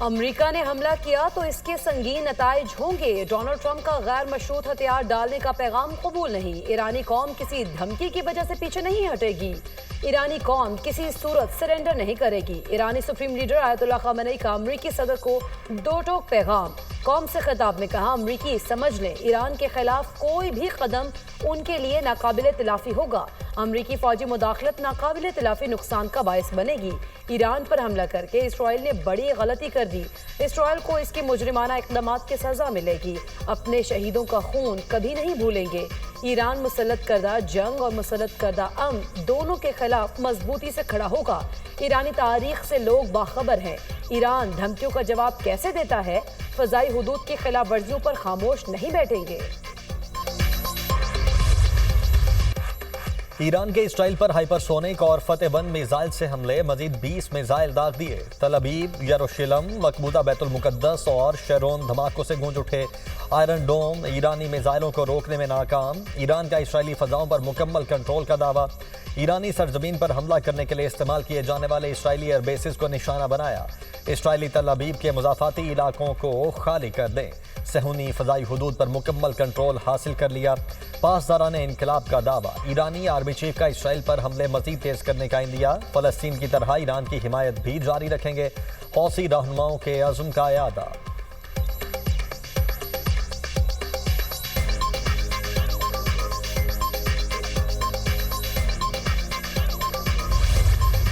امریکہ نے حملہ کیا تو اس کے سنگین نتائج ہوں گے۔ ڈونلڈ ٹرمپ کا غیر مشروط ہتھیار ڈالنے کا پیغام قبول نہیں۔ ایرانی قوم کسی دھمکی کی وجہ سے پیچھے نہیں ہٹے گی۔ ایرانی قوم کسی صورت سرنڈر نہیں کرے گی۔ ایرانی سپریم لیڈر آیت اللہ خامنئی کا امریکی صدر کو دو ٹوک پیغام۔ قوم سے خطاب میں کہا، امریکی سمجھ لیں ایران کے خلاف کوئی بھی قدم ان کے لیے ناقابل تلافی ہوگا۔ امریکی فوجی مداخلت ناقابل تلافی نقصان کا باعث بنے گی۔ ایران پر حملہ کر کے اسرائیل نے بڑی غلطی کر دی۔ اسرائیل کو اس کے مجرمانہ اقدامات کی سزا ملے گی۔ اپنے شہیدوں کا خون کبھی نہیں بھولیں گے۔ ایران مسلط کردہ جنگ اور مسلط کردہ امن دونوں کے خلاف مضبوطی سے کھڑا ہوگا۔ ایرانی تاریخ سے لوگ باخبر ہیں۔ ایران دھمکیوں کا جواب کیسے دیتا ہے؟ فضائی حدود کی خلاف ورزیوں پر خاموش نہیں بیٹھیں گے۔ ایران کے اسرائیل پر ہائپرسونک اور فتح بند میزائل سے حملے، مزید 20 میزائل داغ دیے۔ تل ابیب، یروشلم، مقبوضہ بیت المقدس اور شیرون دھماکوں سے گونج اٹھے۔ آئرن ڈوم ایرانی میزائلوں کو روکنے میں ناکام۔ ایران کا اسرائیلی فضاؤں پر مکمل کنٹرول کا دعویٰ۔ ایرانی سرزمین پر حملہ کرنے کے لیے استعمال کیے جانے والے اسرائیلی ایئر بیسز کو نشانہ بنایا۔ اسرائیلی تل ابیب کے مضافاتی علاقوں کو خالی کر دیں۔ صہیونی فضائی حدود پر مکمل کنٹرول حاصل کر لیا۔ پاسداران انقلاب کا دعویٰ، ایرانی آرمی چیف کا اسرائیل پر حملے مزید تیز کرنے کا عندیہ۔ فلسطین کی طرح ایران کی حمایت بھی جاری رکھیں گے۔ حوثی رہنماؤں کے عزم کا اعادہ۔